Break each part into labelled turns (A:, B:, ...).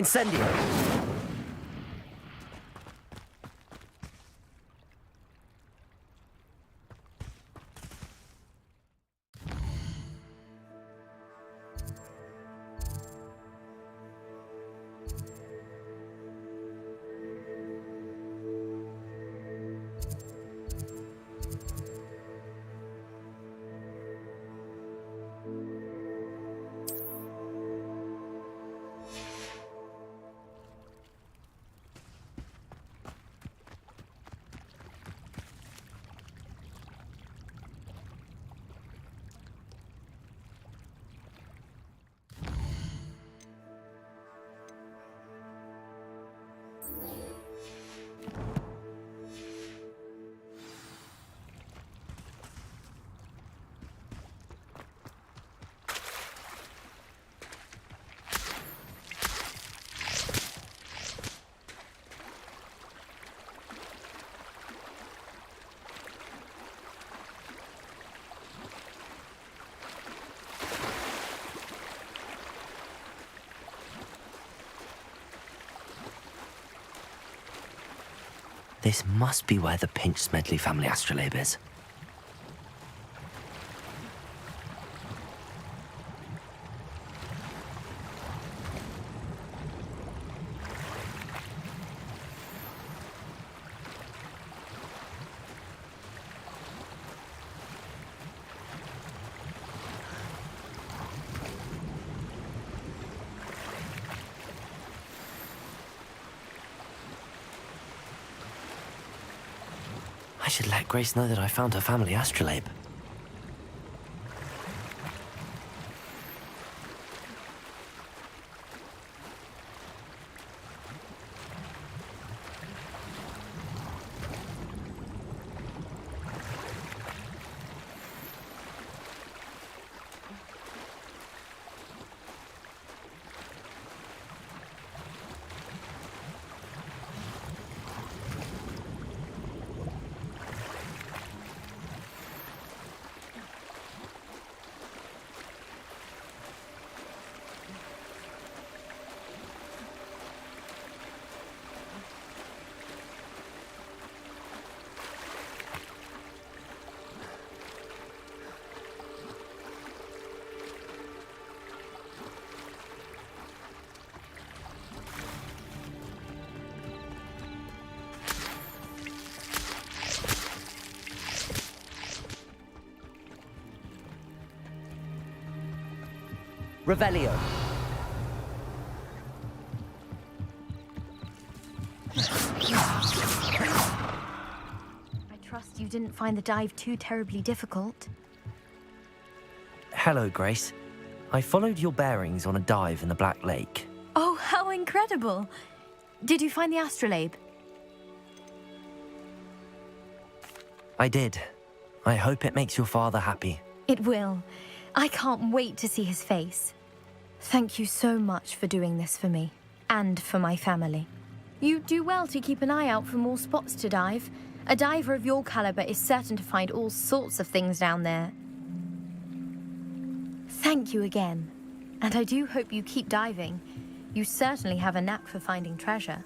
A: Incendio! This must be where the Pinch Smedley family astrolabe is. I should let Grace know that I found her family astrolabe. Revelio.
B: I trust you didn't find the dive too terribly difficult.
A: Hello, Grace. I followed your bearings on a dive in the Black Lake.
B: Oh, how incredible! Did you find the astrolabe?
A: I did. I hope it makes your father happy.
B: It will. I can't wait to see his face. Thank you so much for doing this for me, and for my family. You do well to keep an eye out for more spots to dive. A diver of your caliber is certain to find all sorts of things down there. Thank you again, and I do hope you keep diving. You certainly have a knack for finding treasure.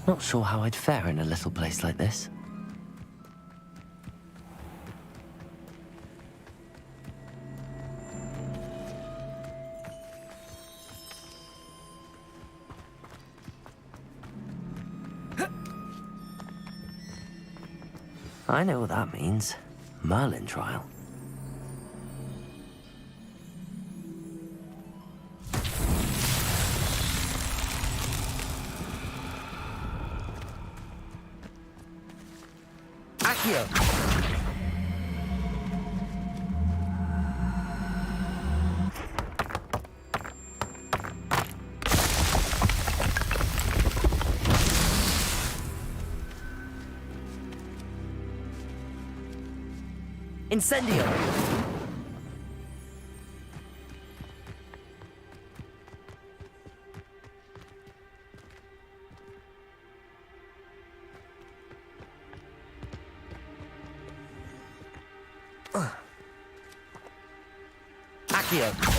A: Not sure how I'd fare in a little place like this. I know what that means. Merlin trial. Accio! Incendio! Accio!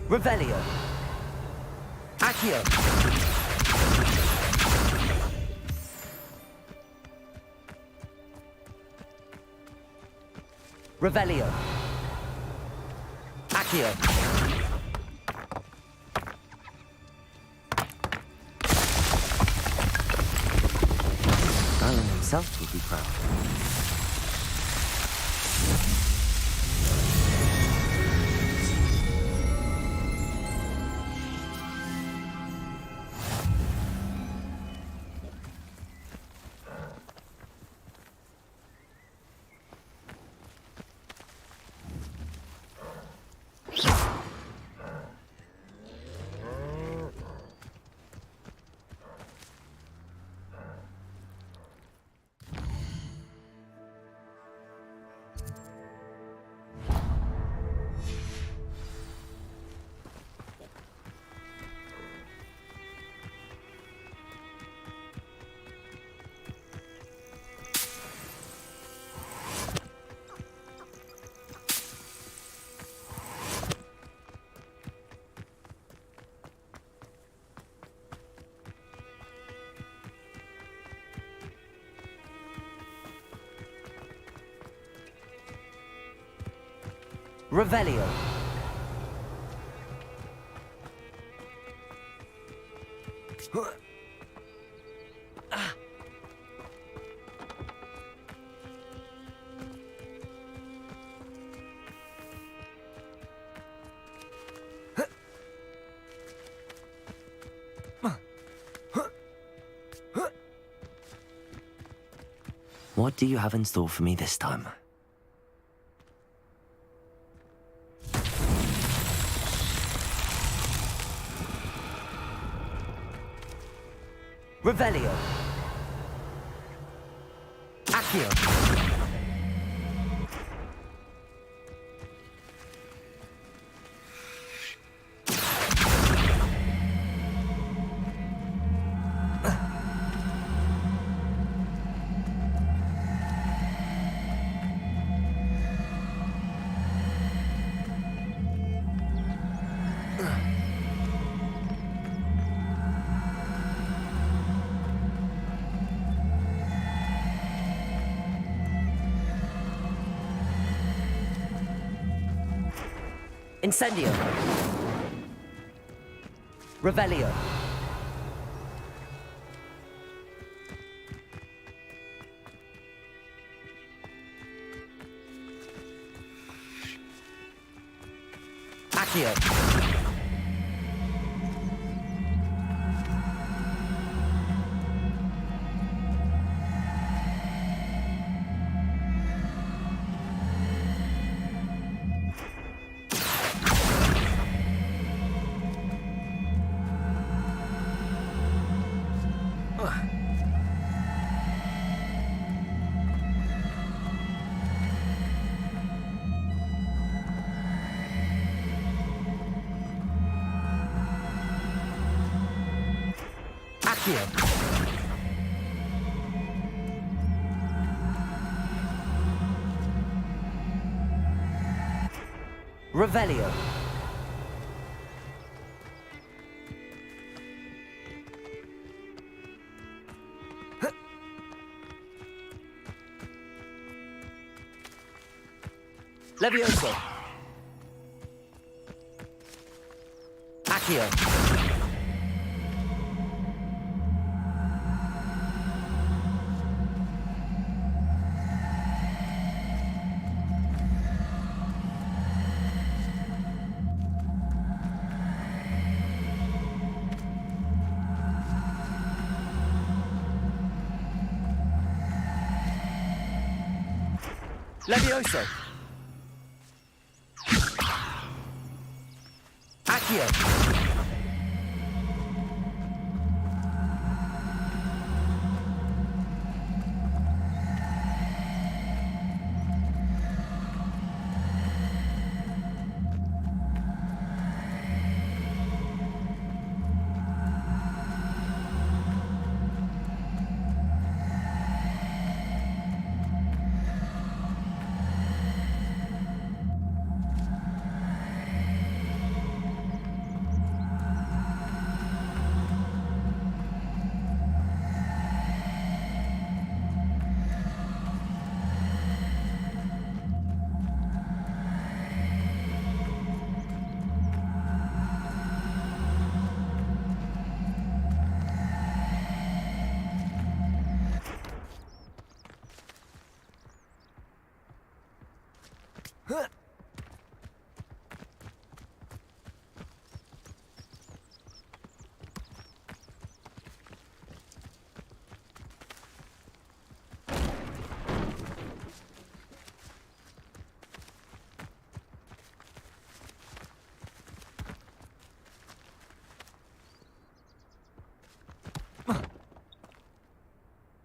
A: Revelio. Accio. Revelio. Accio. Alan himself will be proud. Revelio. What do you have in store for me this time? Revelio. Accio. Incendio. Revelio. Accio. Accio. Revelio. Levioso. Accio. Levioso. Accio.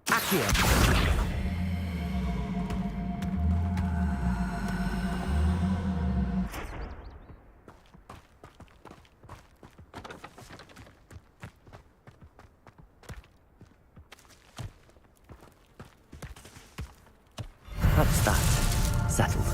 A: Accio. That's that. Settled.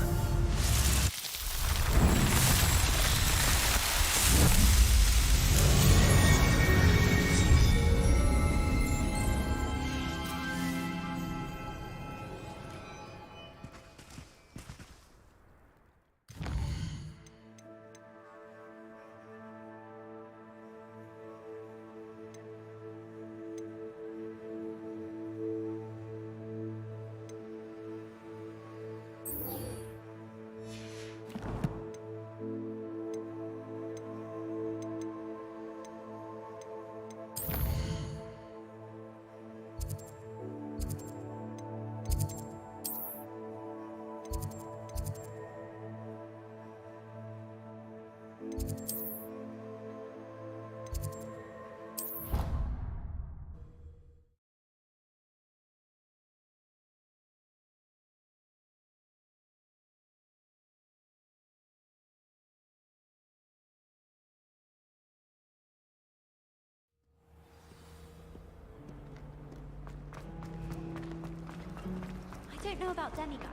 C: I don't know about demigods.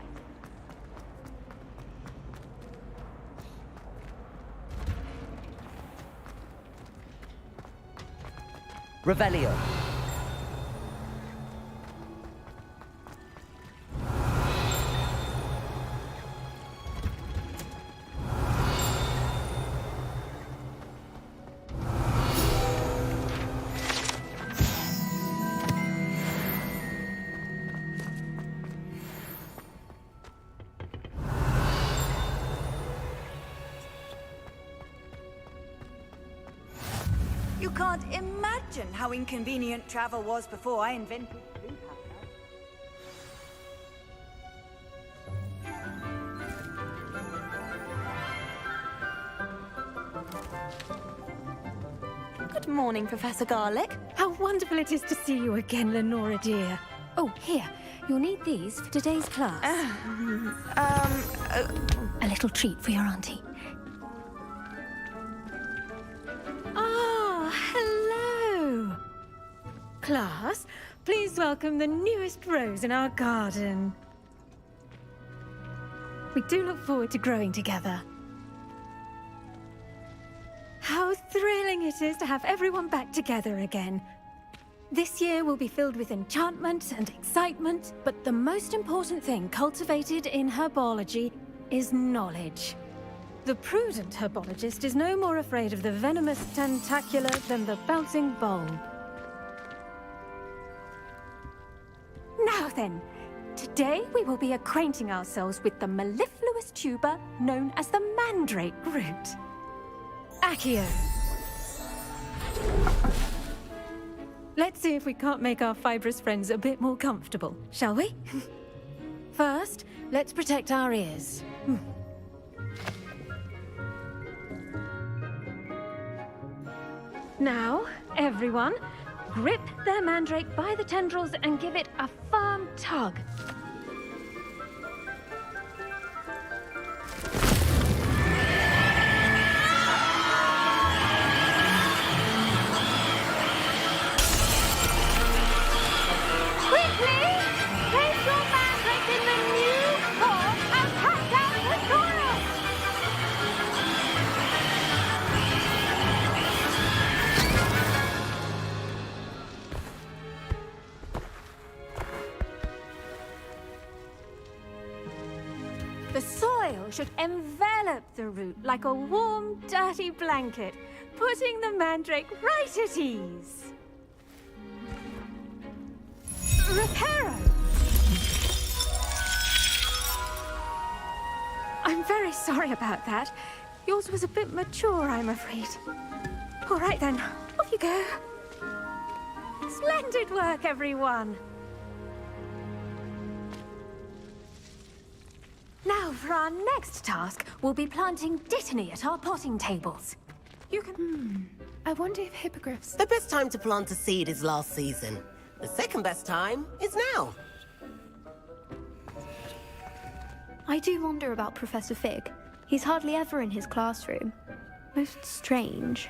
A: Revelio.
D: You can't imagine how inconvenient travel was before I invented blue
C: Good morning, Professor Garlick.
B: How wonderful it is to see you again, Lenora dear. Oh, here. You'll need these for today's class. A little treat for your auntie. Ah, hello. Class, please welcome the newest rose in our garden. We do look forward to growing together.
E: How thrilling it is to have everyone back together again. This year will be filled with enchantment and excitement, but the most important thing cultivated in herbology is knowledge. The prudent herbologist is no more afraid of the venomous tentacula than the bouncing bulb. Now then, today we will be acquainting ourselves with the mellifluous tuber known as the mandrake root. Accio. Let's see if we can't make our fibrous friends a bit more comfortable, shall we? First, let's protect our ears. Now, everyone, grip their mandrake by the tendrils and give it a firm tug. Quickly! Place your mandrake in the new form and cut down the soil! The soil should envelop the root like a warm, dirty blanket, putting the mandrake right at ease. Reparo! I'm very sorry about that. Yours was a bit mature, I'm afraid. All right then, off you go. Splendid work, everyone! Now, for our next task, we'll be planting Dittany at our potting tables. You can...
B: I wonder if hippogriffs...
F: The best time to plant a seed is last season. The second best time is now.
G: I do wonder about Professor Fig. He's hardly ever in his classroom. Most strange.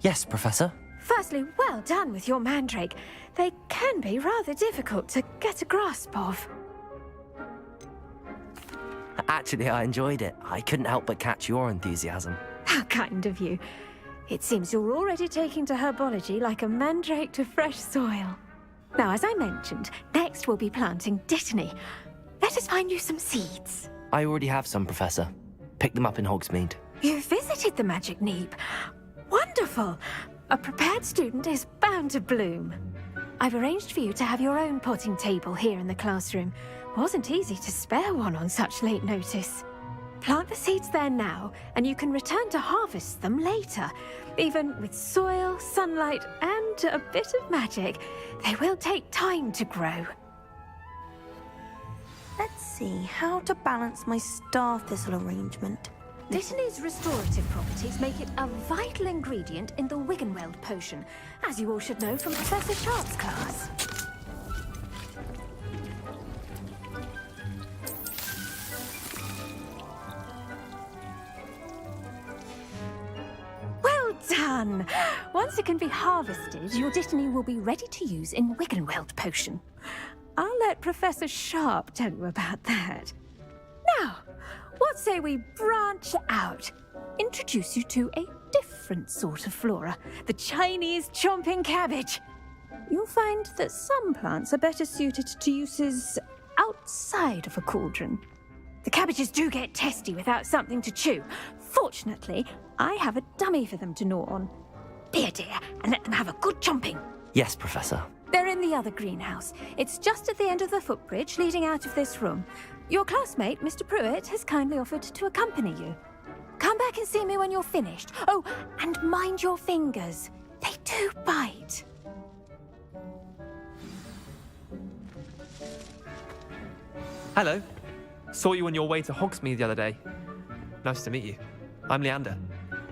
A: Yes, Professor.
E: Firstly, well done with your mandrake. They can be rather difficult to get a grasp of.
A: Actually, I enjoyed it. I couldn't help but catch your enthusiasm.
E: How kind of you. It seems you're already taking to herbology like a mandrake to fresh soil. Now, as I mentioned, next we'll be planting Dittany. Let us find you some seeds.
A: I already have some, Professor. Picked them up in Hogsmeade.
E: You visited the Magic Neep. Wonderful! A prepared student is bound to bloom. I've arranged for you to have your own potting table here in the classroom. Wasn't easy to spare one on such late notice. Plant the seeds there now, and you can return to harvest them later. Even with soil, sunlight, and a bit of magic, they will take time to grow.
C: Let's see how to balance my star thistle arrangement.
E: Dittany's restorative properties make it a vital ingredient in the Wiggenweld potion, as you all should know from Professor Sharp's class. Well done! Once it can be harvested, your Dittany will be ready to use in Wiggenweld potion. I'll let Professor Sharp tell you about that. Now, what say we branch out? Introduce you to a different sort of flora, the Chinese chomping cabbage. You'll find that some plants are better suited to uses outside of a cauldron. The cabbages do get testy without something to chew. Fortunately, I have a dummy for them to gnaw on. Be a dear and let them have a good chomping.
A: Yes, Professor.
E: They're in the other greenhouse. It's just at the end of the footbridge leading out of this room. Your classmate, Mr. Pruitt, has kindly offered to accompany you. Come back and see me when you're finished. Oh, and mind your fingers. They do bite.
H: Hello. Saw you on your way to Hogsmeade the other day. Nice to meet you. I'm Leander.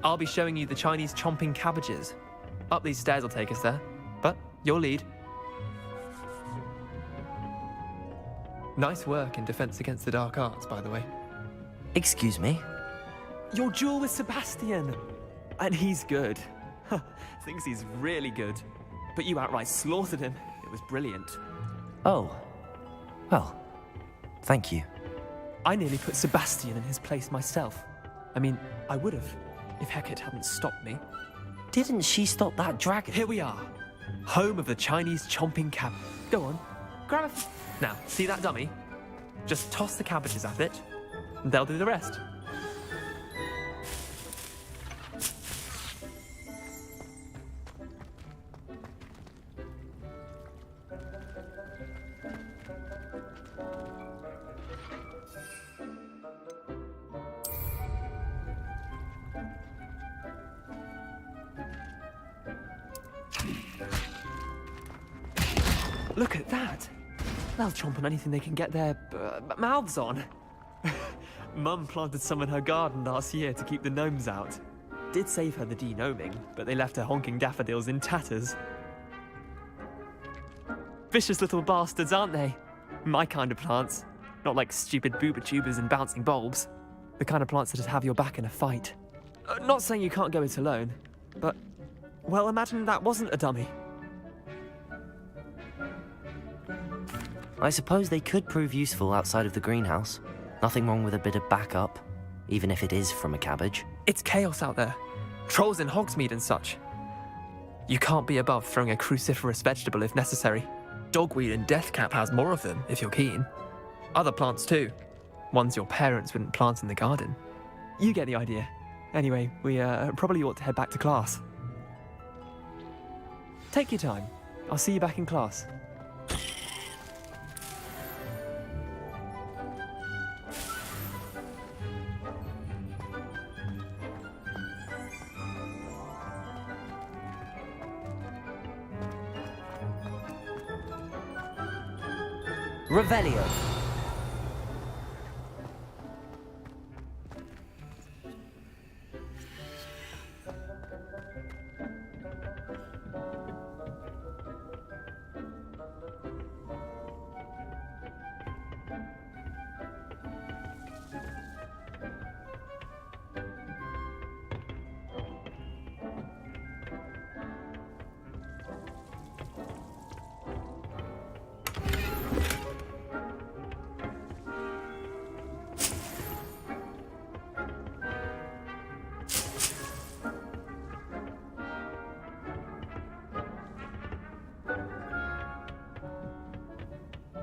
H: I'll be showing you the Chinese chomping cabbages. Up these stairs will take us there, but your lead. Nice work in Defense Against the Dark Arts, by the way.
A: Excuse me?
H: Your duel with Sebastian! And he's good. Thinks he's really good. But you outright slaughtered him. It was brilliant.
A: Oh. Well, thank you.
H: I nearly put Sebastian in his place myself. I mean, I would have, if Hecate hadn't stopped me.
A: Didn't she stop that dragon?
H: Here we are, home of the Chinese chomping cab. Go on, grab a... Now, see that dummy? Just toss the cabbages at it, and they'll do the rest. Look at that! They'll chomp on anything they can get their mouths on. Mum planted some in her garden last year to keep the gnomes out. Did save her the de-gnoming, but they left her honking daffodils in tatters. Vicious little bastards, aren't they? My kind of plants. Not like stupid booba tubers and bouncing bulbs. The kind of plants that'd have your back in a fight. Not saying you can't go it alone, but... well, imagine that wasn't a dummy.
A: I suppose they could prove useful outside of the greenhouse. Nothing wrong with a bit of backup, even if it is from a cabbage.
H: It's chaos out there. Trolls in Hogsmeade and such. You can't be above throwing a cruciferous vegetable if necessary. Dogweed and deathcap has more of them, if you're keen. Other plants too. Ones your parents wouldn't plant in the garden. You get the idea. Anyway, we probably ought to head back to class. Take your time. I'll see you back in class.
A: Revelio.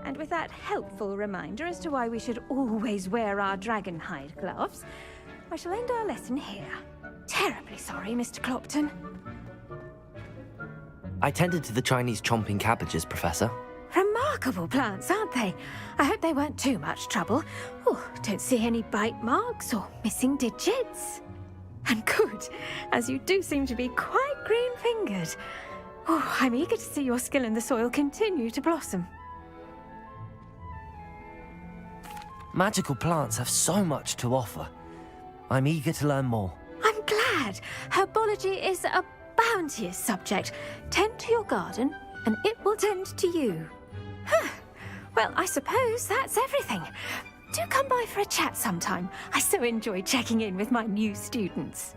E: And with that helpful reminder as to why we should always wear our dragon hide gloves, I shall end our lesson here. Terribly sorry, Mr. Clopton.
A: I tended to the Chinese chomping cabbages, Professor.
E: Remarkable plants, aren't they? I hope they weren't too much trouble. Oh, don't see any bite marks or missing digits. And good, as you do seem to be quite green-fingered. Oh, I'm eager to see your skill in the soil continue to blossom.
A: Magical plants have so much to offer. I'm eager to learn more.
E: I'm glad. Herbology is a bounteous subject. Tend to your garden, and it will tend to you. Huh. Well, I suppose that's everything. Do come by for a chat sometime. I so enjoy checking in with my new students.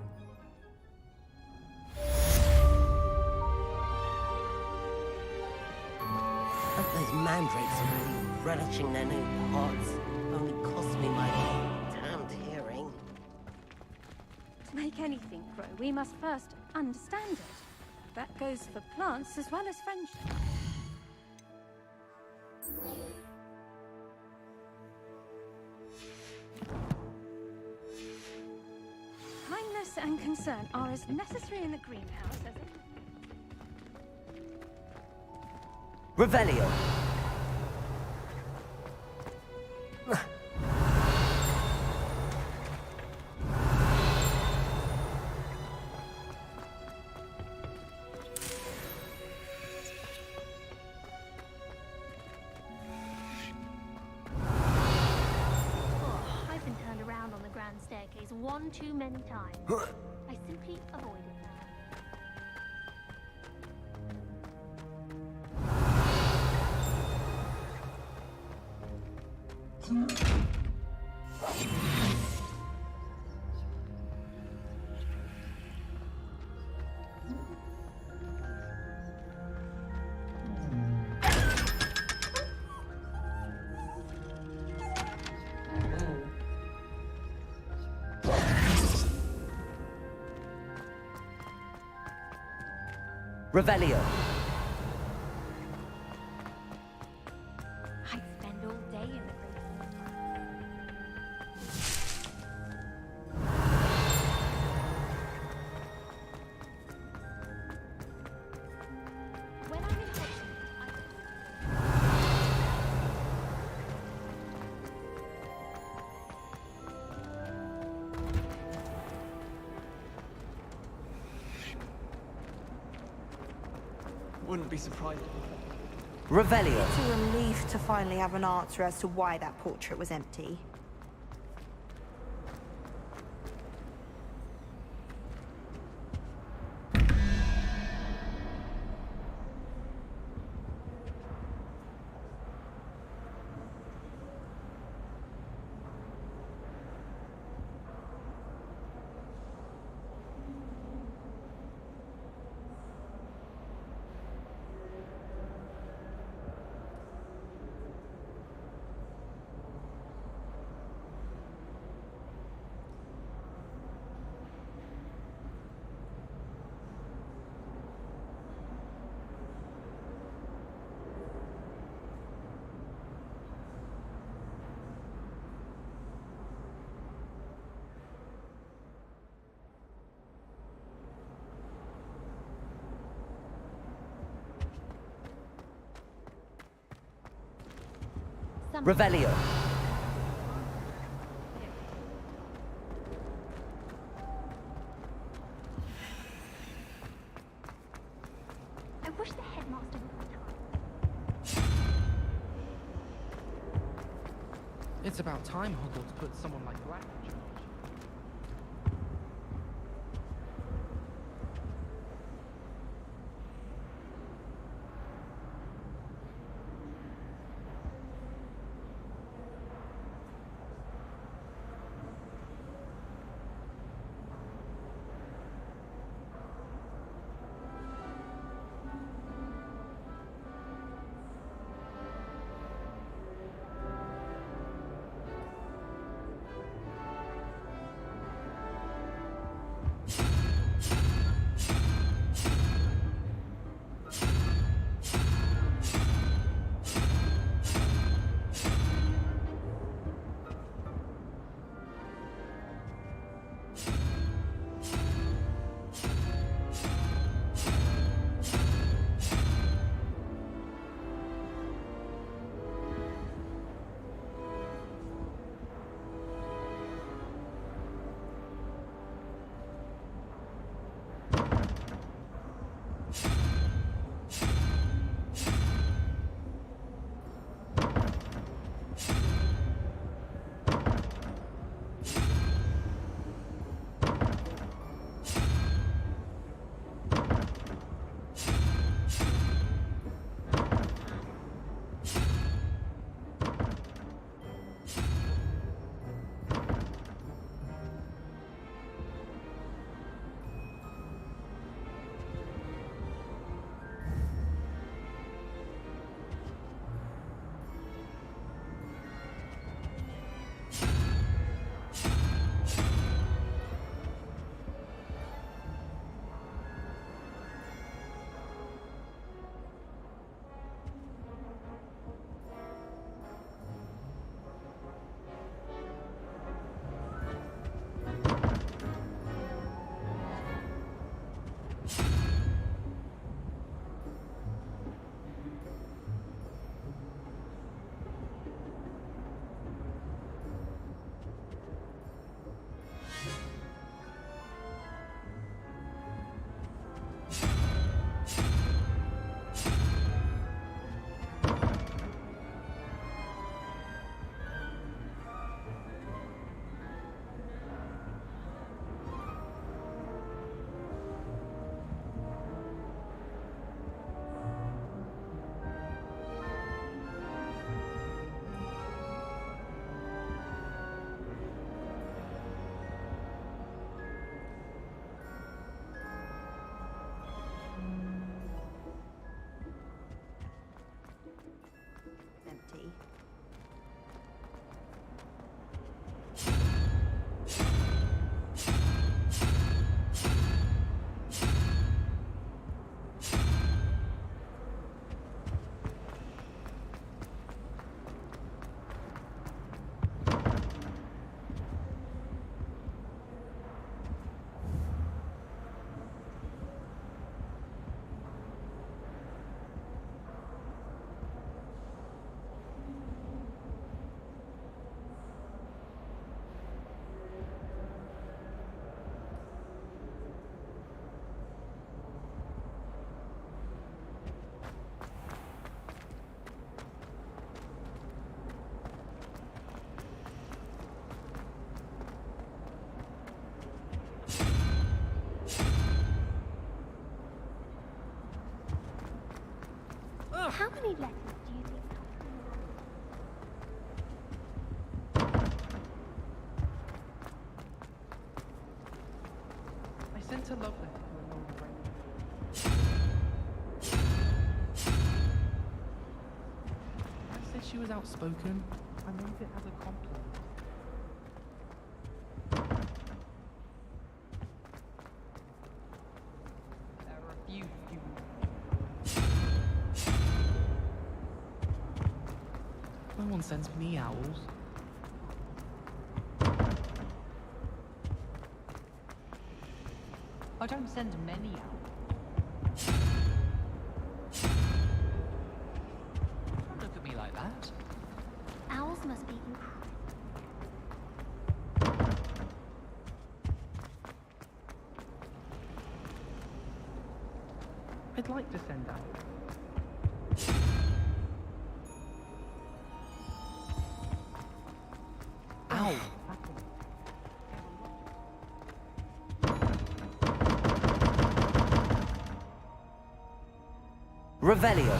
F: But those mandrakes are really relishing their new pods. Only cost me my damned hearing.
E: To make anything grow, we must first understand it. That goes for plants as well as friendship. Kindness and concern are as necessary in the greenhouse as in...
A: Revelio.
I: I've been turned around on the grand staircase one too many times. I simply avoided that.
F: Revelio.
I: I'd spend all day in the Great Hall. When I'm in Hogsmeade,
H: Wouldn't be surprised.
F: Revelio.
C: It's a relief to finally have an answer as to why that portrait was empty.
F: Revelio.
I: I wish the headmaster would retire.
J: It's about time Hogwarts put someone like Black in charge. a love letter to a noble friend. I said she was outspoken. I meant it as a compliment. There are a few. No one sends me owls. I don't send many owls. Don't look at me like that.
I: Owls must be
J: I'd like to send owls. Ow!
A: Revelio.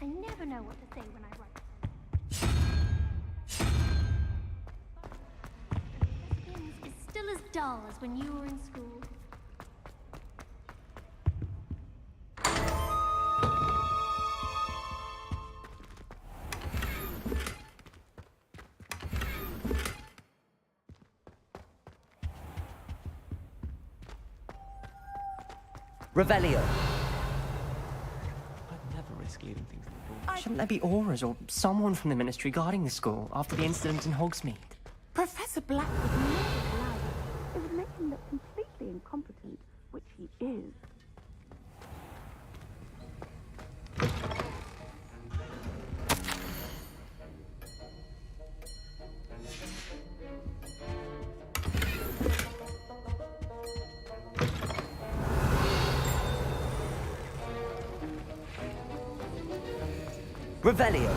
I: I never know what to say when I write. Thespians is still as dull as when you were in school.
A: Revelio.
J: I'd never risk leaving things to the door.
K: Shouldn't there be auras or someone from the ministry guarding the school after the incident in Hogsmeade?
C: Professor Black would never allow it. It would make him look completely incompetent, which he is.
A: Revelio.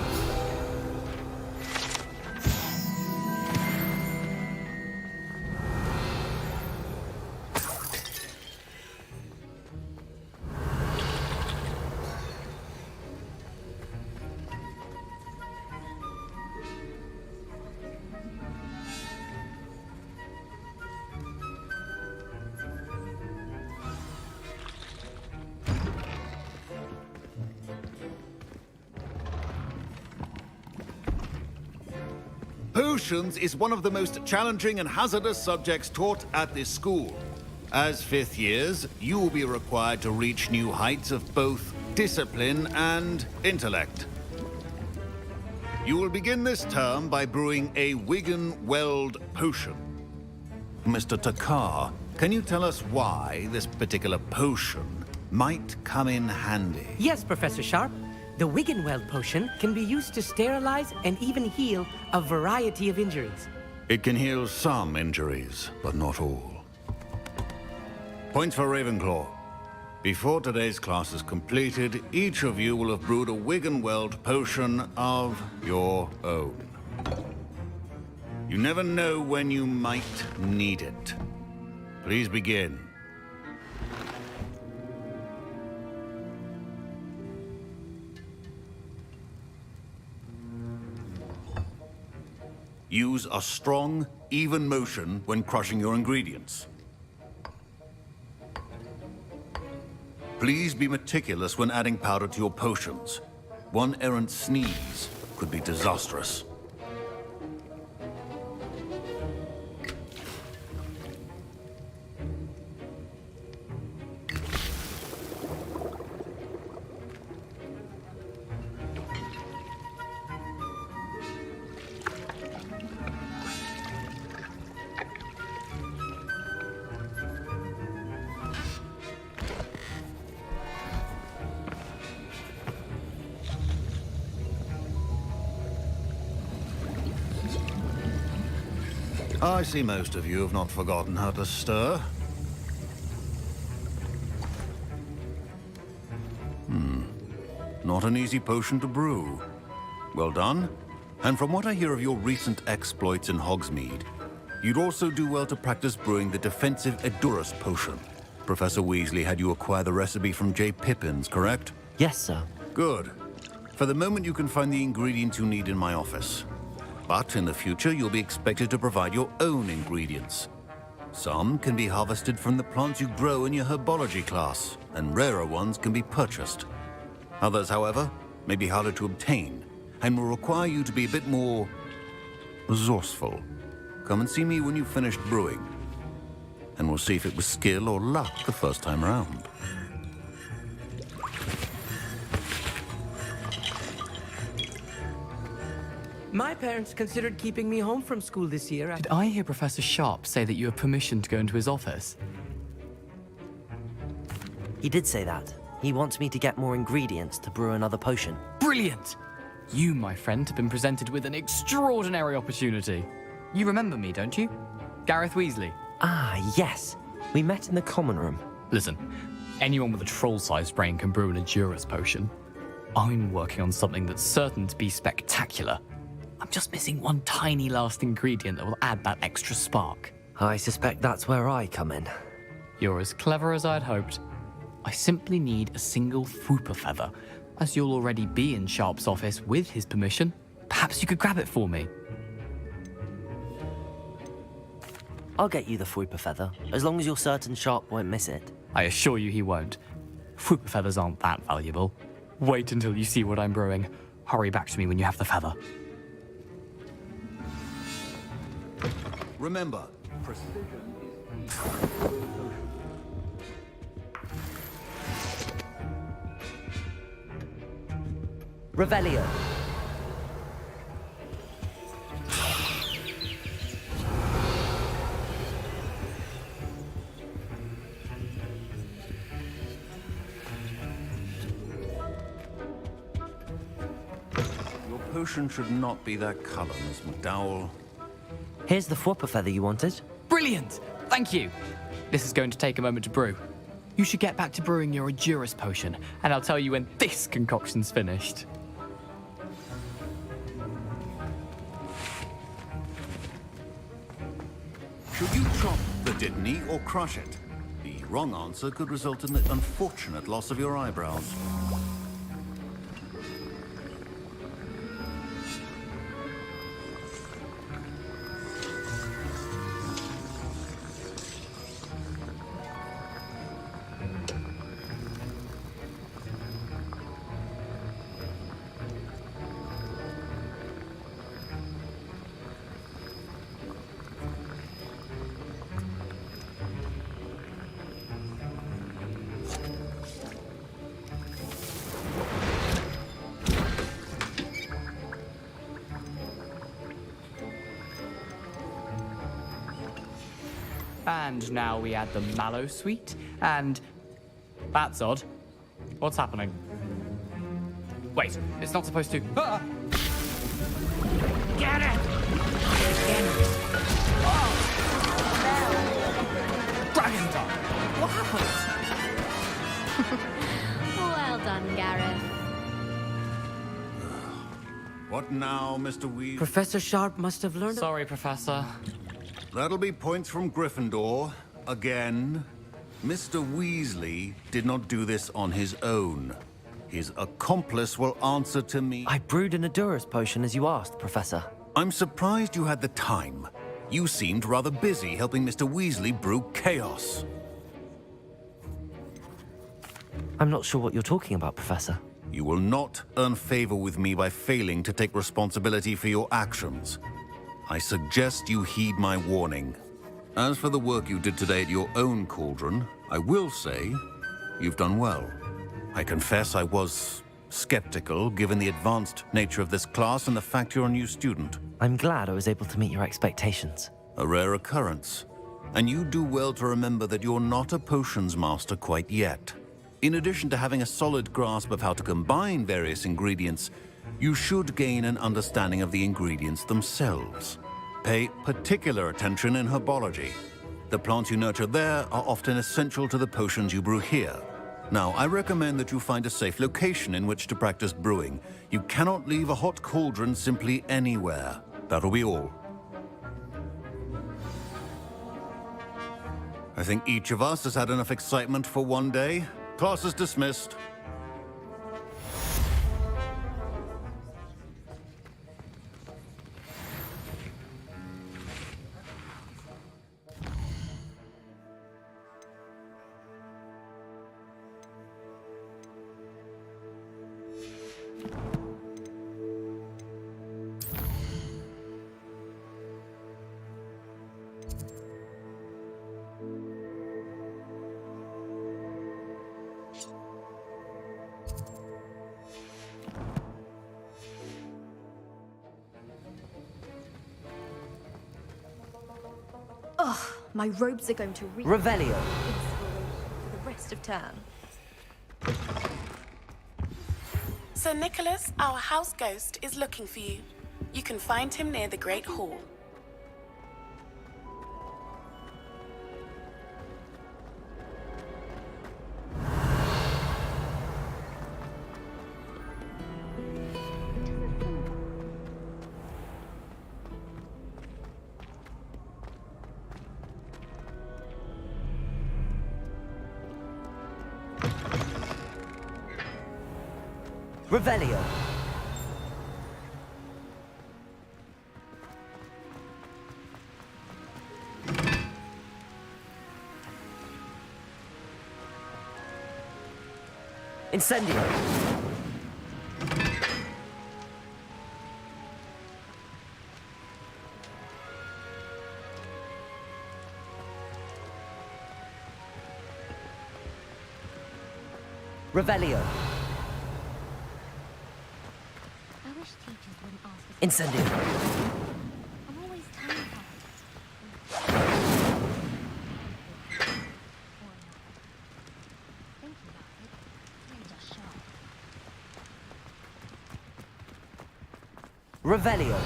L: Potions is one of the most challenging and hazardous subjects taught at this school. As fifth years, you will be required to reach new heights of both discipline and intellect. You will begin this term by brewing a Wiggenweld potion. Mr. Takar, can you tell us why this particular potion might come in handy?
F: Yes, Professor Sharp. The Wiggenweld potion can be used to sterilize and even heal a variety of injuries.
L: It can heal some injuries, but not all. Points for Ravenclaw. Before today's class is completed, each of you will have brewed a Wiggenweld potion of your own. You never know when you might need it. Please begin. Use a strong, even motion when crushing your ingredients. Please be meticulous when adding powder to your potions. One errant sneeze could be disastrous. I see most of you have not forgotten how to stir. Not an easy potion to brew. Well done. And from what I hear of your recent exploits in Hogsmeade, you'd also do well to practice brewing the defensive Edurus potion. Professor Weasley had you acquire the recipe from J. Pippins, correct?
A: Yes, sir.
L: Good. For the moment, you can find the ingredients you need in my office. But in the future, you'll be expected to provide your own ingredients. Some can be harvested from the plants you grow in your herbology class, and rarer ones can be purchased. Others, however, may be harder to obtain, and will require you to be a bit more resourceful. Come and see me when you've finished brewing, and we'll see if it was skill or luck the first time around.
F: My parents considered keeping me home from school this year.
K: Did I hear Professor Sharp say that you have permission to go into his office?
A: He did say that. He wants me to get more ingredients to brew another potion.
K: Brilliant! You, my friend, have been presented with an extraordinary opportunity. You remember me, don't you? Gareth Weasley.
A: Ah, yes. We met in the common room.
K: Listen, anyone with a troll-sized brain can brew an Edurus potion. I'm working on something that's certain to be spectacular. I'm just missing one tiny last ingredient that will add that extra spark.
A: I suspect that's where I come in.
K: You're as clever as I'd hoped. I simply need a single Fwooper feather. As you'll already be in Sharp's office with his permission, perhaps you could grab it for me.
A: I'll get you the Fwooper feather, as long as you're certain Sharp won't miss it.
K: I assure you he won't. Fwooper feathers aren't that valuable. Wait until you see what I'm brewing. Hurry back to me when you have the feather.
L: Remember, precision is
A: Revelio.
L: Your potion should not be that color, Miss McDowell.
A: Here's the Fwooper feather you wanted.
K: Brilliant! Thank you! This is going to take a moment to brew. You should get back to brewing your Edurus potion, and I'll tell you when this concoction's finished.
L: Should you chop the Dittany or crush it? The wrong answer could result in the unfortunate loss of your eyebrows.
K: And now we add the mallow sweet, and... That's odd. What's happening? Wait, it's not supposed to... Ah! Get it! Oh! Dragon Dog! What happened?
M: Well done, Gareth.
L: What now, Mr. Weasley?
F: Professor Sharp must have learned...
K: Sorry, Professor.
L: That'll be points from Gryffindor. Again. Mr. Weasley did not do this on his own. His accomplice will answer to me.
A: I brewed an Adurus potion as you asked, Professor.
L: I'm surprised you had the time. You seemed rather busy helping Mr. Weasley brew chaos.
A: I'm not sure what you're talking about, Professor.
L: You will not earn favor with me by failing to take responsibility for your actions. I suggest you heed my warning. As for the work you did today at your own cauldron, I will say you've done well. I confess I was skeptical, given the advanced nature of this class and the fact you're a new student.
A: I'm glad I was able to meet your expectations.
L: A rare occurrence. And you do well to remember that you're not a potions master quite yet. In addition to having a solid grasp of how to combine various ingredients, you should gain an understanding of the ingredients themselves. Pay particular attention in herbology. The plants you nurture there are often essential to the potions you brew here. Now, I recommend that you find a safe location in which to practice brewing. You cannot leave a hot cauldron simply anywhere. That'll be all. I think each of us has had enough excitement for one day. Class is dismissed.
B: Ugh, my robes are going to reek.
A: Revelio.
B: For the rest of term.
N: Sir Nicholas, our house ghost, is looking for you. You can find him near the Great Hall.
A: Revelio. Incendio. Revelio. Incendio.
I: I'm always terrified. Thinking about it, made us sharp.
A: Revelio.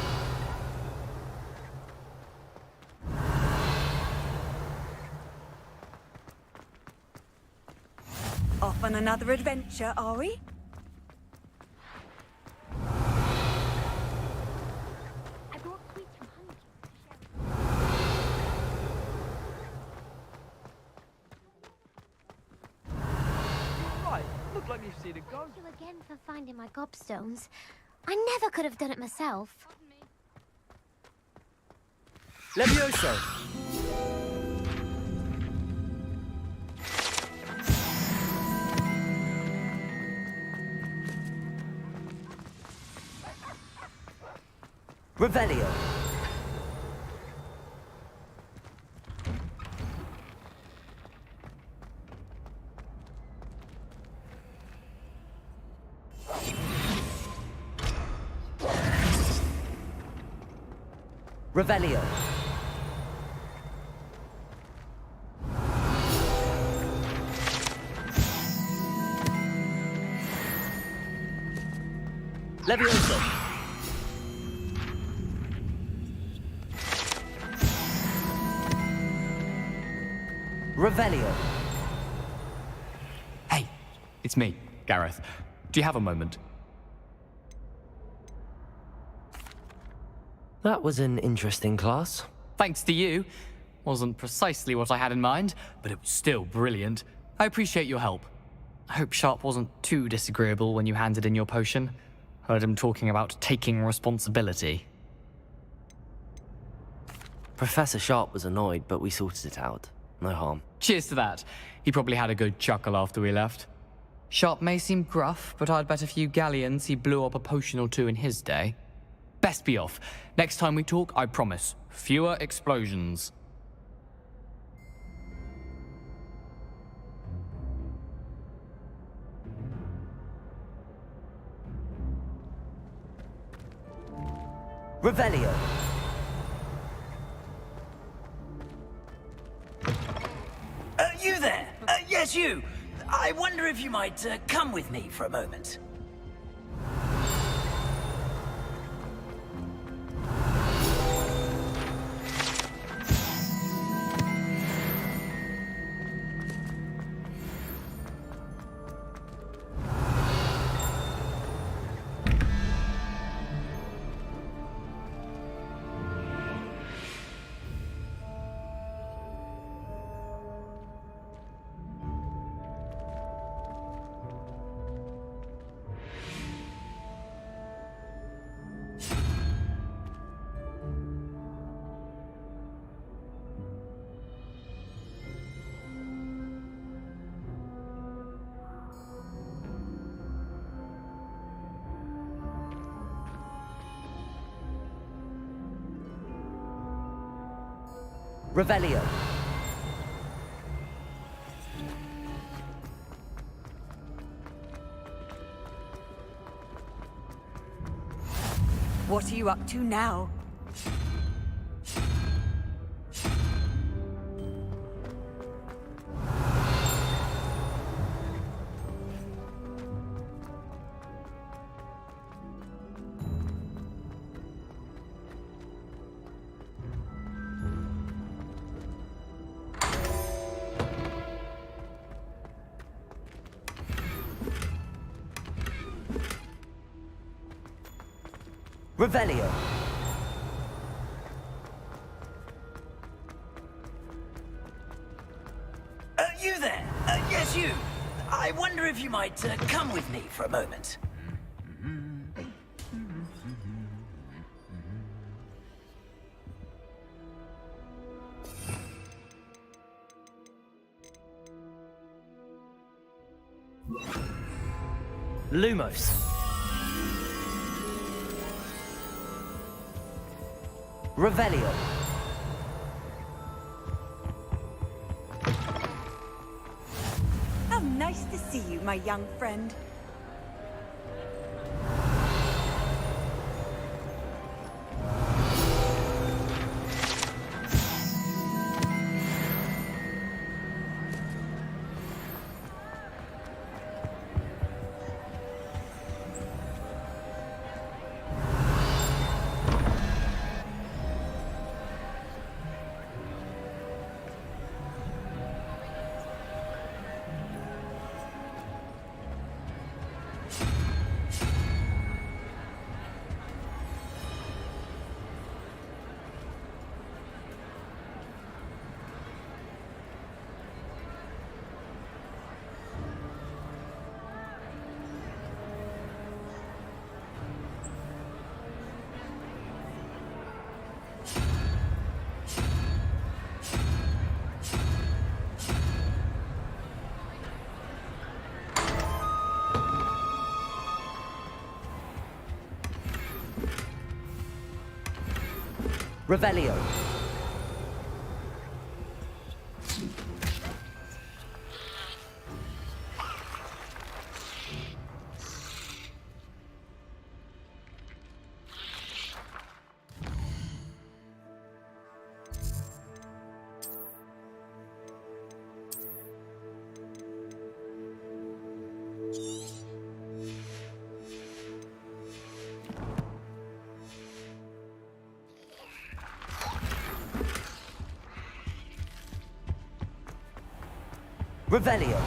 D: Off on another adventure, are we?
I: Thank you again for finding my gobstones. I never could have done it myself.
A: Levioso. Revelio. Revelio. Levioso! Revelio!
K: Hey, it's me, Gareth. Do you have a moment?
A: That was an interesting class.
K: Thanks to you. Wasn't precisely what I had in mind, but it was still brilliant. I appreciate your help. I hope Sharp wasn't too disagreeable when you handed in your potion. Heard him talking about taking responsibility.
A: Professor Sharp was annoyed, but we sorted it out. No harm.
K: Cheers to that. He probably had a good chuckle after we left. Sharp may seem gruff, but I'd bet a few galleons he blew up a potion or two in his day. Best be off. Next time we talk, I promise, fewer explosions.
A: Revelio!
O: You there? Yes, you. I wonder if you might come with me for a moment.
A: Revelio!
D: What are you up to now?
A: Revelio!
O: You there? Yes, you. I wonder if you might come with me for a moment.
A: Lumos! Revelio!
D: How nice to see you, my young friend.
A: Revelio!
O: Revelio.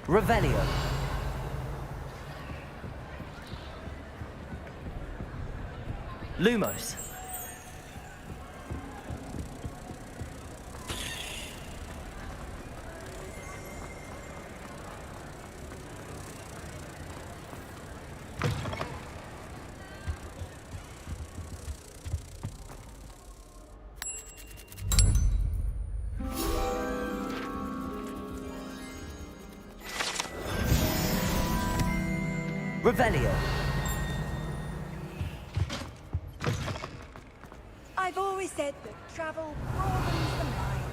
O: Revelio.
A: Lumos.
O: Revelio.
D: I've always said that travel broadens the mind.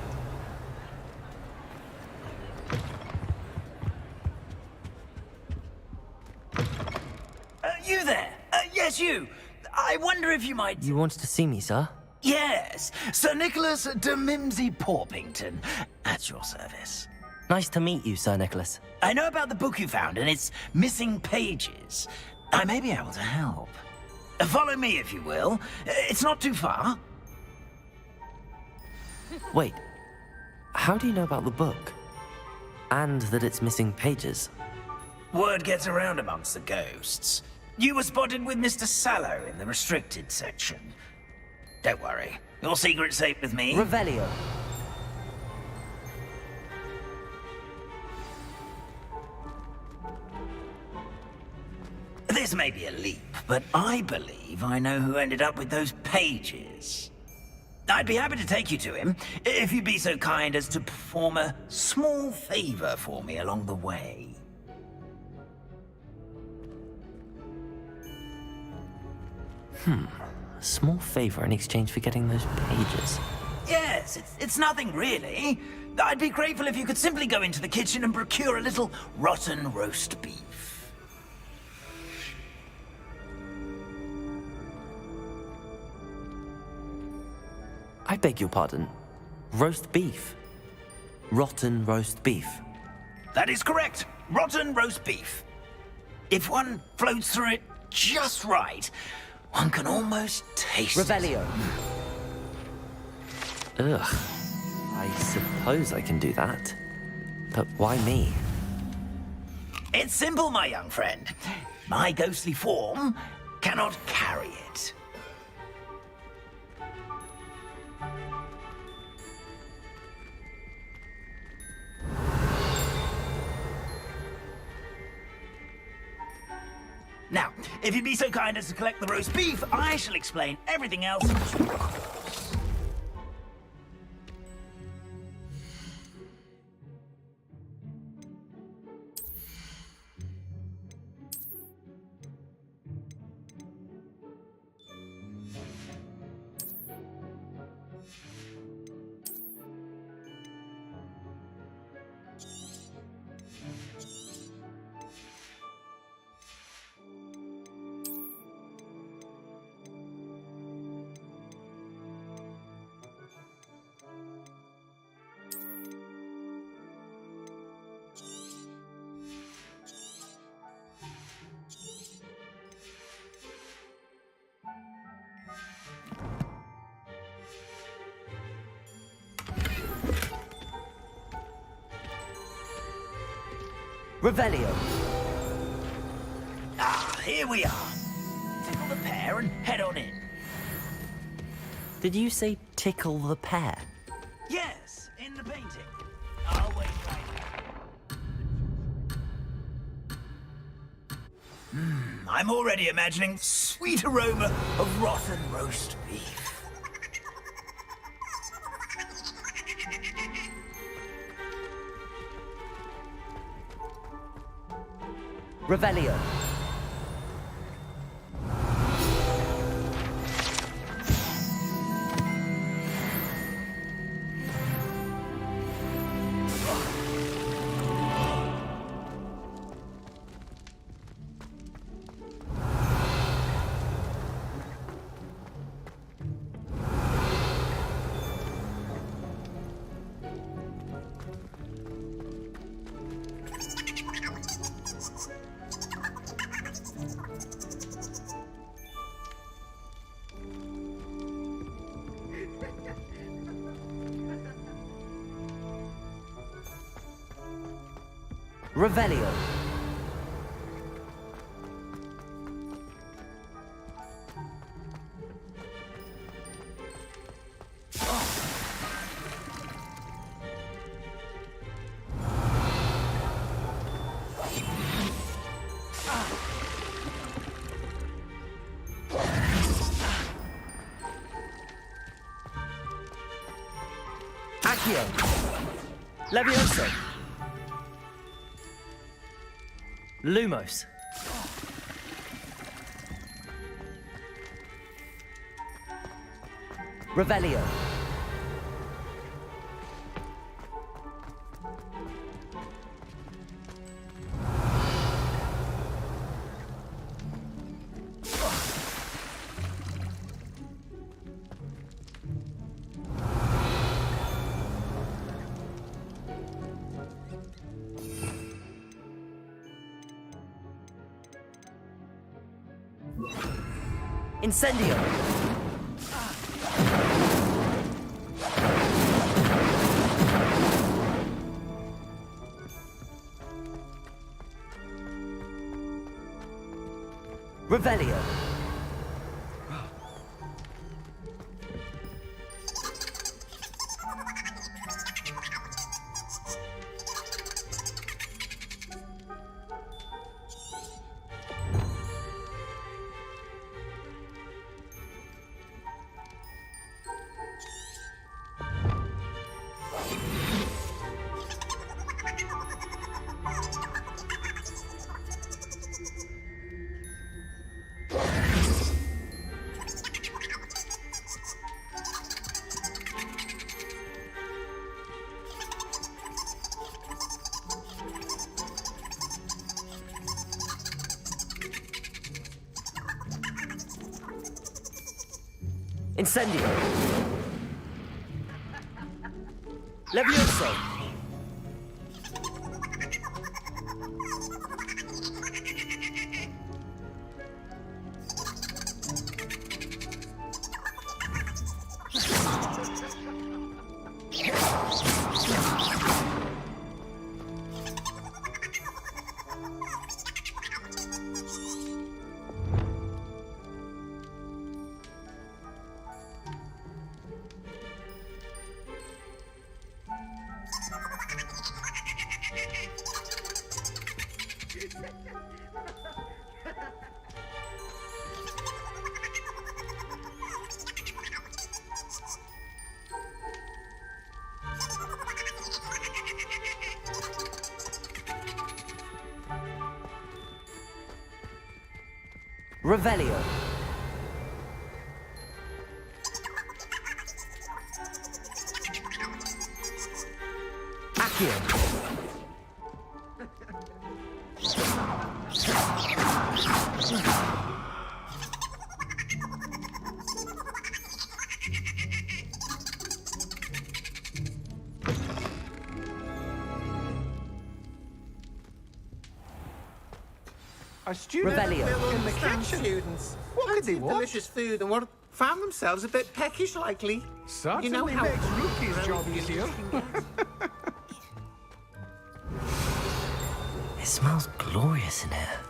O: You there? Yes, you. I wonder if you might...
A: You wanted to see me, sir?
O: Yes, Sir Nicholas de Mimsy Porpington. At your service.
A: Nice to meet you, Sir Nicholas.
O: I know about the book you found and its missing pages. I may be able to help. Follow me, if you will. It's not too far.
A: Wait, how do you know about the book? And that it's missing pages?
O: Word gets around amongst the ghosts. You were spotted with Mr. Sallow in the restricted section. Don't worry, your secret's safe with me.
A: Revelio.
O: This may be a leap, but I believe I know who ended up with those pages. I'd be happy to take you to him, if you'd be so kind as to perform a small favor for me along the way.
A: A small favor in exchange for getting those pages.
O: Yes, it's nothing really. I'd be grateful if you could simply go into the kitchen and procure a little rotten roast beef.
A: I beg your pardon. Roast beef. Rotten roast beef.
O: That is correct. Rotten roast beef. If one floats through it just right, one can almost taste
A: Revelio. Ugh. I suppose I can do that. But why me?
O: It's simple, my young friend. My ghostly form cannot carry it. Now, if you'd be so kind as to collect the roast beef, I shall explain everything else.
A: Revelio.
O: Ah, here we are. Tickle the pear and head on in.
A: Did you say tickle the pear?
O: Yes, in the painting. I'll wait right here. I'm already imagining sweet aroma of rotten roast beef.
A: Revelio. Revelio. Accio. Levioso. Lumos. Revelio. Incendio. Revelio. Incendio. Levioso. Revelio. Accio.
P: A student
A: Revelio.
P: in the kitchen. Students. What could they want? Delicious food and found themselves a bit peckish, likely.
J: Certainly
P: you know how
J: makes Rookie's job easier.
A: It smells glorious in here.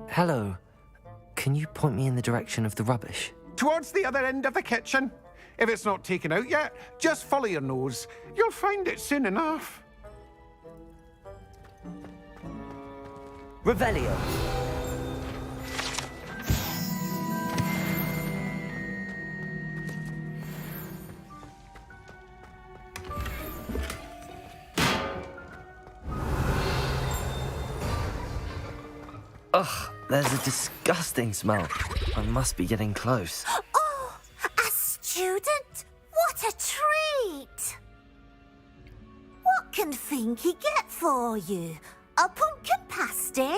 A: Hello. Can you point me in the direction of the rubbish?
P: Towards the other end of the kitchen. If it's not taken out yet, just follow your nose. You'll find it soon enough.
A: Revelio. Ugh, there's a disgusting smell. I must be getting close.
Q: Oh, a student? What a treat! What can Finky get for you? A pumpkin pasty?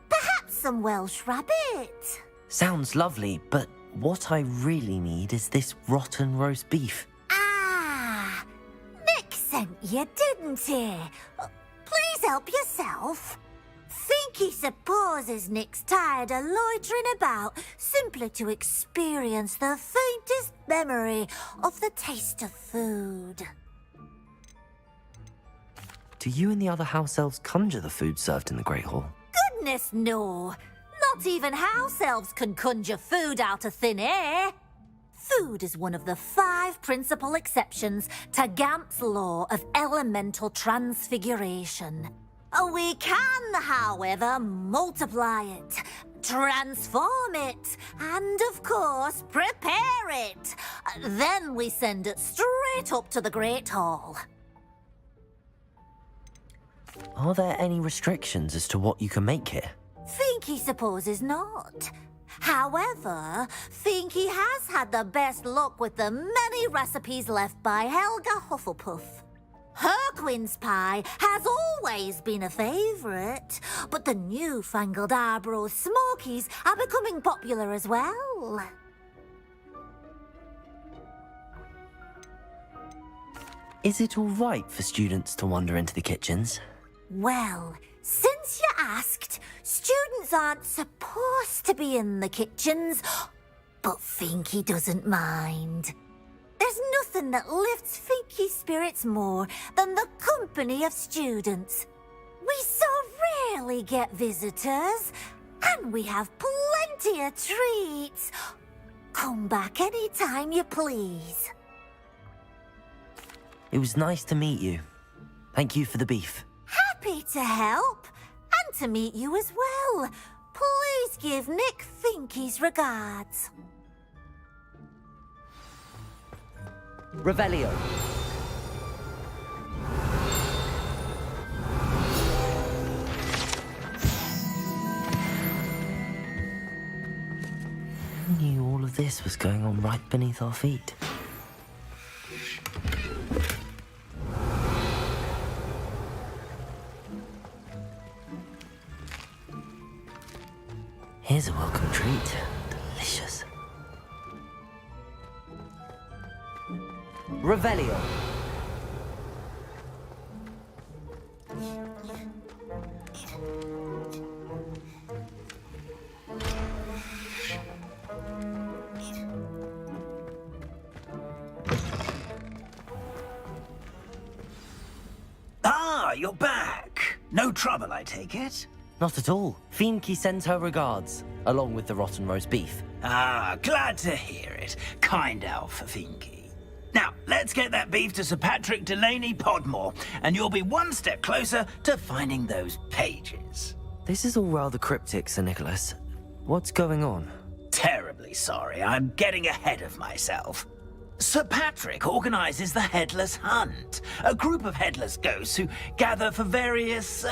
Q: Perhaps some Welsh rabbit?
A: Sounds lovely, but what I really need is this rotten roast beef.
Q: Ah, Nick sent you, didn't he? Please help yourself. Finky supposes Nick's tired of loitering about simply to experience the faintest memory of the taste of food.
A: Do you and the other house elves conjure the food served in the Great Hall?
Q: Goodness, no. Not even house elves can conjure food out of thin air. Food is one of the 5 principal exceptions to Gamp's law of elemental transfiguration. We can, however, multiply it, transform it, and, of course, prepare it. Then we send it straight up to the Great Hall.
A: Are there any restrictions as to what you can make here?
Q: Finky supposes not. However, Finky has had the best luck with the many recipes left by Helga Hufflepuff. Her quince pie has always been a favourite, but the newfangled Arbroath Smokies are becoming popular as well.
A: Is it all right for students to wander into the kitchens?
Q: Well, since you asked, students aren't supposed to be in the kitchens, but Finky doesn't mind. There's nothing that lifts Finky's spirits more than the company of students. We so rarely get visitors, and we have plenty of treats. Come back any time you please.
A: It was nice to meet you. Thank you for the beef.
Q: Happy to help, and to meet you as well. Please give Nick Finky's regards.
A: Revelio. Who knew all of this was going on right beneath our feet? Here's a welcome treat. Delicious. Revelio.
O: Ah, you're back. No trouble, I take it?
A: Not at all. Finky sends her regards, along with the rotten roast beef.
O: Ah, glad to hear it. Kind elf for Finky. Now, let's get that beef to Sir Patrick Delaney Podmore, and you'll be one step closer to finding those pages.
A: This is all rather cryptic, Sir Nicholas. What's going on?
O: Terribly sorry, I'm getting ahead of myself. Sir Patrick organizes the Headless Hunt, a group of headless ghosts who gather for various,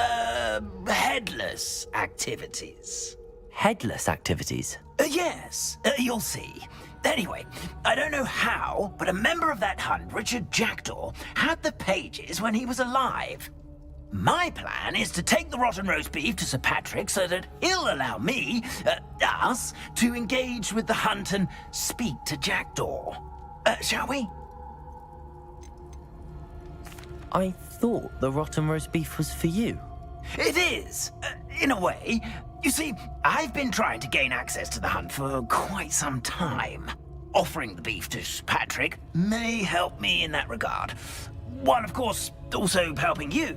O: headless activities.
A: Headless activities?
O: Yes, you'll see. Anyway, I don't know how, but a member of that hunt, Richard Jackdaw, had the pages when he was alive. My plan is to take the rotten roast beef to Sir Patrick so that he'll allow me, us, to engage with the hunt and speak to Jackdaw. Shall we?
A: I thought the rotten roast beef was for you.
O: It is, in a way. You see, I've been trying to gain access to the hunt for quite some time. Offering the beef to Sir Patrick may help me in that regard. While, of course, also helping you.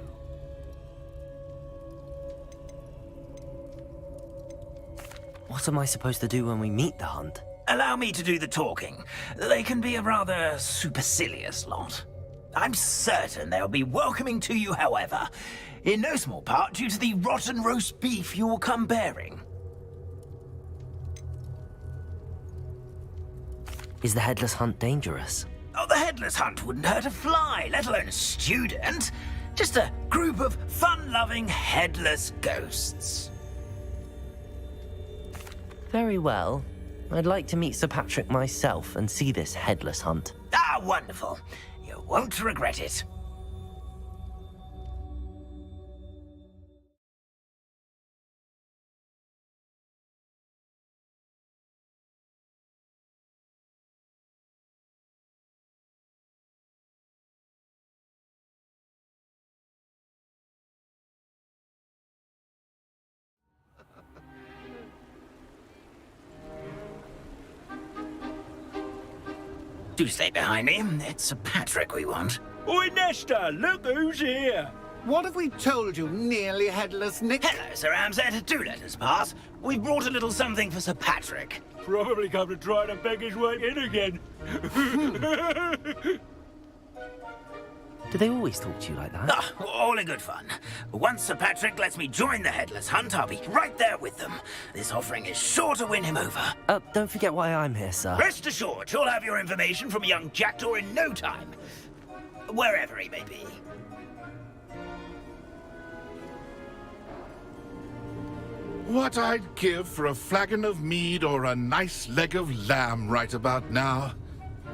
A: What am I supposed to do when we meet the hunt?
O: Allow me to do the talking. They can be a rather supercilious lot. I'm certain they'll be welcoming to you, however, in no small part due to the rotten roast beef you will come bearing.
A: Is the Headless Hunt dangerous?
O: Oh, the Headless Hunt wouldn't hurt a fly, let alone a student. Just a group of fun-loving headless ghosts.
A: Very well. I'd like to meet Sir Patrick myself and see this headless hunt.
O: Ah, wonderful. You won't regret it. Do stay behind me. It's Sir Patrick we want.
R: Oi, Nesta, look who's here.
P: What have we told you, nearly headless Nick?
O: Hello, Sir Ramsed. Do let us pass. We've brought a little something for Sir Patrick.
R: Probably come to try to beg his way in again.
A: Do they always talk to you like that?
O: Ah, all in good fun. Once Sir Patrick lets me join the Headless Hunt, I'll be right there with them. This offering is sure to win him over.
A: Don't forget why I'm here, sir.
O: Rest assured, you'll have your information from young Jackdaw in no time. Wherever he may be.
S: What I'd give for a flagon of mead or a nice leg of lamb right about now.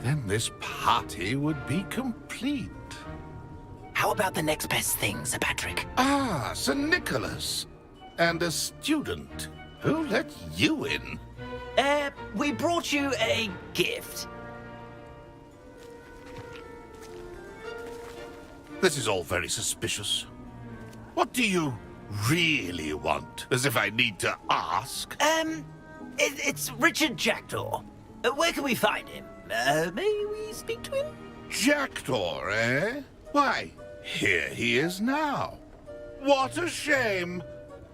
S: Then this party would be complete.
O: How about the next best thing, Sir Patrick?
S: Ah, Sir Nicholas. And a student. Who let you in?
O: We brought you a gift.
S: This is all very suspicious. What do you really want? As if I need to ask.
O: It's Richard Jackdaw. Where can we find him? May we speak to him?
S: Jackdaw, eh? Why, here he is now. What a shame.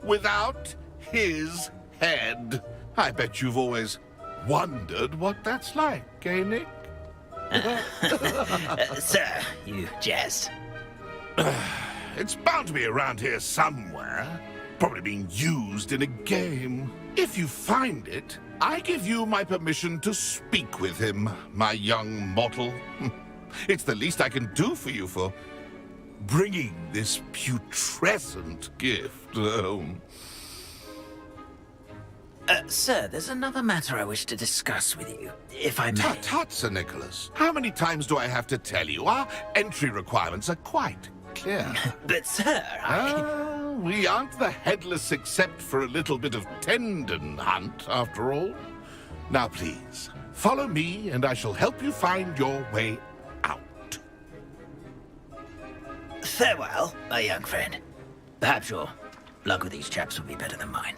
S: Without his head. I bet you've always wondered what that's like, eh, Nick?
O: Sir, you jest.
S: It's bound to be around here somewhere. Probably being used in a game. If you find it, I give you my permission to speak with him, my young mortal. It's the least I can do for you for bringing this putrescent gift home.
O: Sir, there's another matter I wish to discuss with you, if I may.
S: Tut, tut, Sir Nicholas. How many times do I have to tell you? Our entry requirements are quite clear.
O: But, sir,
S: we aren't the headless except for a little bit of tendon hunt, after all. Now, please, follow me, and I shall help you find your way out.
O: Farewell, my young friend. Perhaps your luck with these chaps will be better than mine.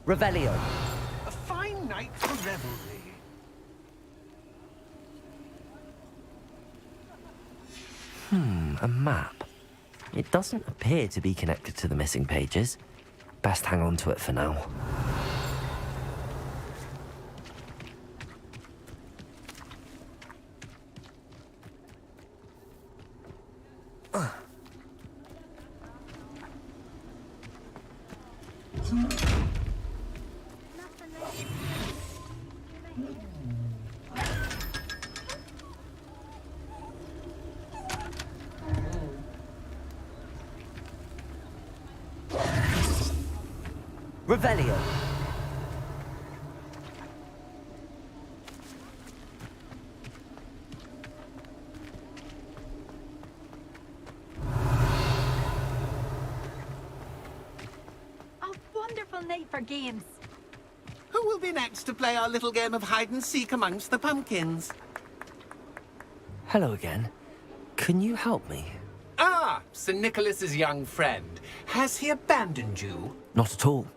A: Revelio.
P: A fine night for revelry.
A: A map. It doesn't appear to be connected to the missing pages. Best hang on to it for now. Revelio.
T: A wonderful night for games.
U: Who will be next to play our little game of hide-and-seek amongst the pumpkins?
A: Hello again. Can you help me?
U: Ah, Sir Nicholas's young friend. Has he abandoned you?
A: Not at all.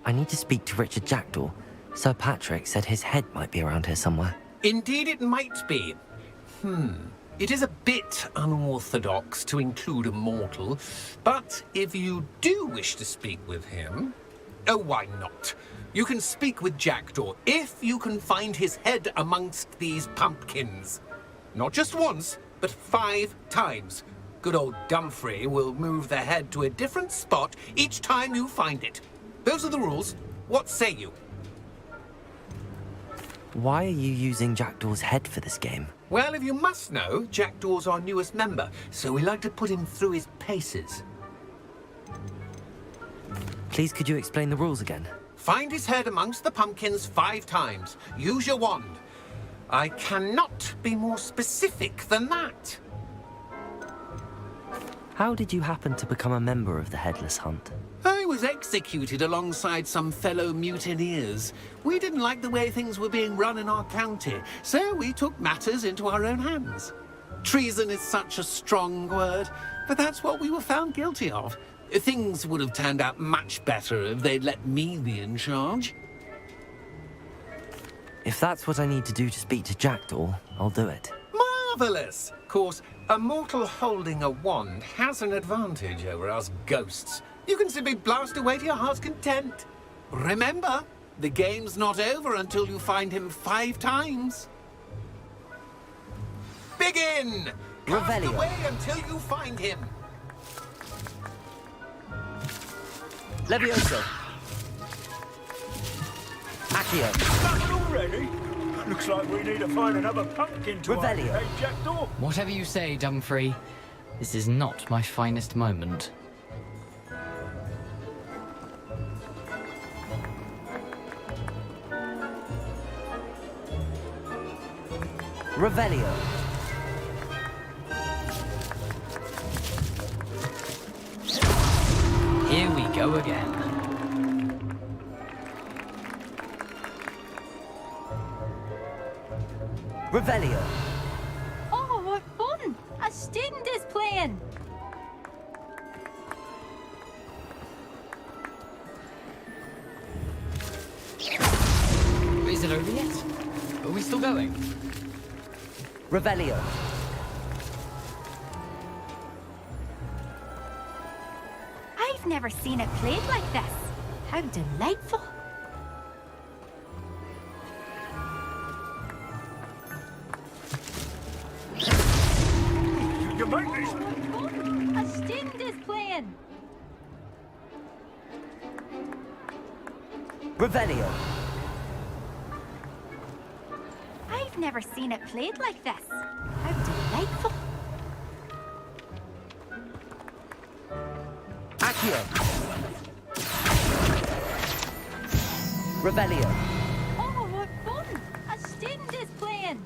A: I need to speak to Richard Jackdaw. Sir Patrick said his head might be around here somewhere.
U: Indeed it might be. It is a bit unorthodox to include a mortal, but if you do wish to speak with him... Oh, why not? You can speak with Jackdaw if you can find his head amongst these pumpkins. Not just once, but 5 times. Good old Dumfrey will move the head to a different spot each time you find it. Those are the rules. What say you?
A: Why are you using Jackdaw's head for this game?
U: Well, if you must know, Jackdaw's our newest member, so we like to put him through his paces.
A: Please, could you explain the rules again?
U: Find his head amongst the pumpkins 5 times. Use your wand. I cannot be more specific than that.
A: How did you happen to become a member of the Headless Hunt?
U: I was executed alongside some fellow mutineers. We didn't like the way things were being run in our county, so we took matters into our own hands. Treason is such a strong word, but that's what we were found guilty of. Things would have turned out much better if they'd let me be in charge.
A: If that's what I need to do to speak to Jackdaw, I'll do it.
U: Marvellous! Of course, a mortal holding a wand has an advantage over us ghosts. You can simply blast away to your heart's content. Remember, the game's not over until you find him 5 times. Begin! Cast
A: Revelio.
U: away until you find him.
A: Levioso. Accio.
R: Nothing already? Looks like we need to find another pumpkin to
A: Revelio.
R: Hey, Jackdaw.
K: Whatever you say, Dumfrey. This is not my finest moment.
A: Revelio.
K: Here we go again.
A: Revelio.
T: Oh, what fun! A student is playing!
K: Is it over yet? Are we still going?
A: Revelio.
T: I've never seen it played like this. How delightful!
R: You make this.
T: A student is playing!
A: Revelio.
T: I've never seen it played like this. How delightful!
A: Accio. Revelio.
T: Oh, what fun! A student is playing!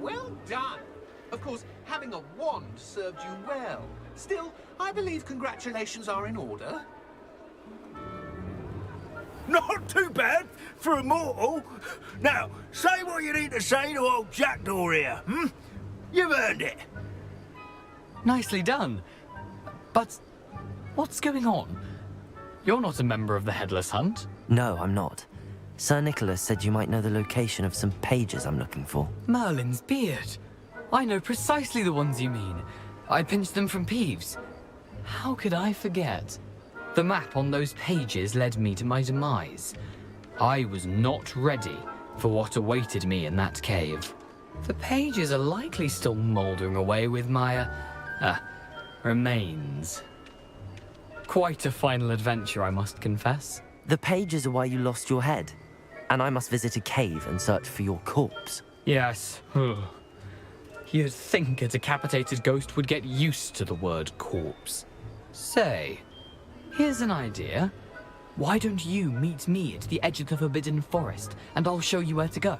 U: Well done. Of course, having a wand served you well. Still, I believe congratulations are in order.
R: Not too bad for a mortal. Now, say what you need to say to old Jackdaw here, hmm? You've earned it.
K: Nicely done. But what's going on? You're not a member of the Headless Hunt.
A: No, I'm not. Sir Nicholas said you might know the location of some pages I'm looking for.
K: Merlin's beard. I know precisely the ones you mean. I pinched them from Peeves. How could I forget? The map on those pages led me to my demise. I was not ready for what awaited me in that cave. The pages are likely still mouldering away with my, remains. Quite a final adventure, I must confess.
A: The pages are why you lost your head, and I must visit a cave and search for your corpse.
K: Yes. You'd think a decapitated ghost would get used to the word corpse. Say, here's an idea. Why don't you meet me at the edge of the Forbidden Forest, and I'll show you where to go?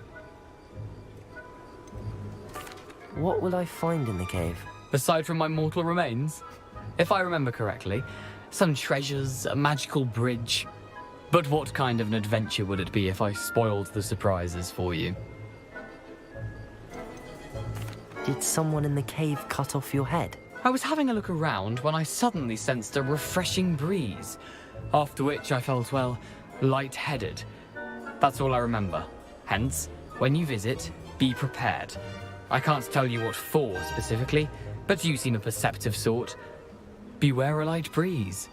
A: What will I find in the cave?
K: Aside from my mortal remains? If I remember correctly, some treasures, a magical bridge. But what kind of an adventure would it be if I spoiled the surprises for you?
A: Did someone in the cave cut off your head?
K: I was having a look around when I suddenly sensed a refreshing breeze, after which I felt, well, lightheaded. That's all I remember. Hence, when you visit, be prepared. I can't tell you what for specifically, but you seem a perceptive sort. Beware a light breeze.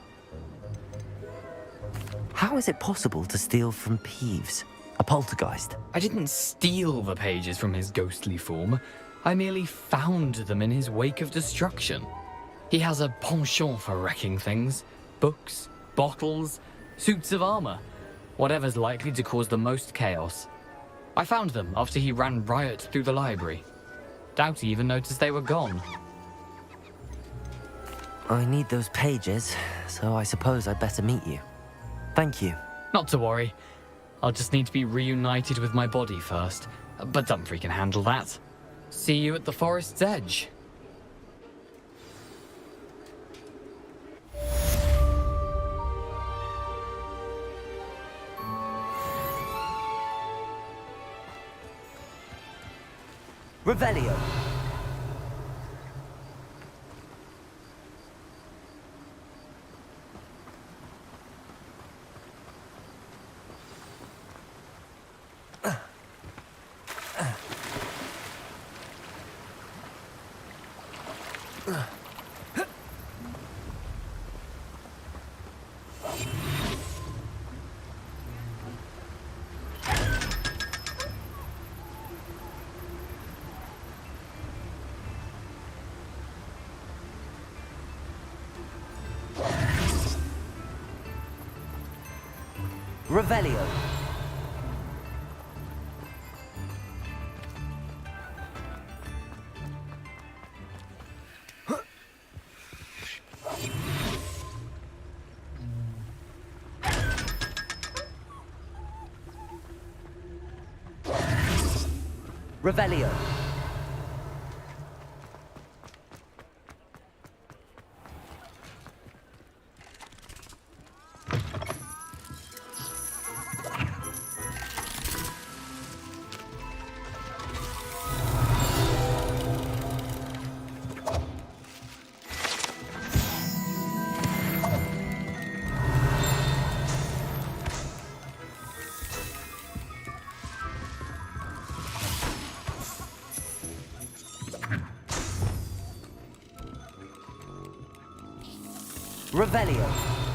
A: How is it possible to steal from Peeves, a poltergeist?
K: I didn't steal the pages from his ghostly form. I merely found them in his wake of destruction. He has a penchant for wrecking things. Books, bottles, suits of armor, whatever's likely to cause the most chaos. I found them after he ran riot through the library. Doubt he even noticed they were gone.
A: I need those pages, so I suppose I'd better meet you. Thank you.
K: Not to worry. I'll just need to be reunited with my body first. But Dumfries can handle that. See you at the forest's edge.
A: Revelio. Revelio. Revelio. Revelio.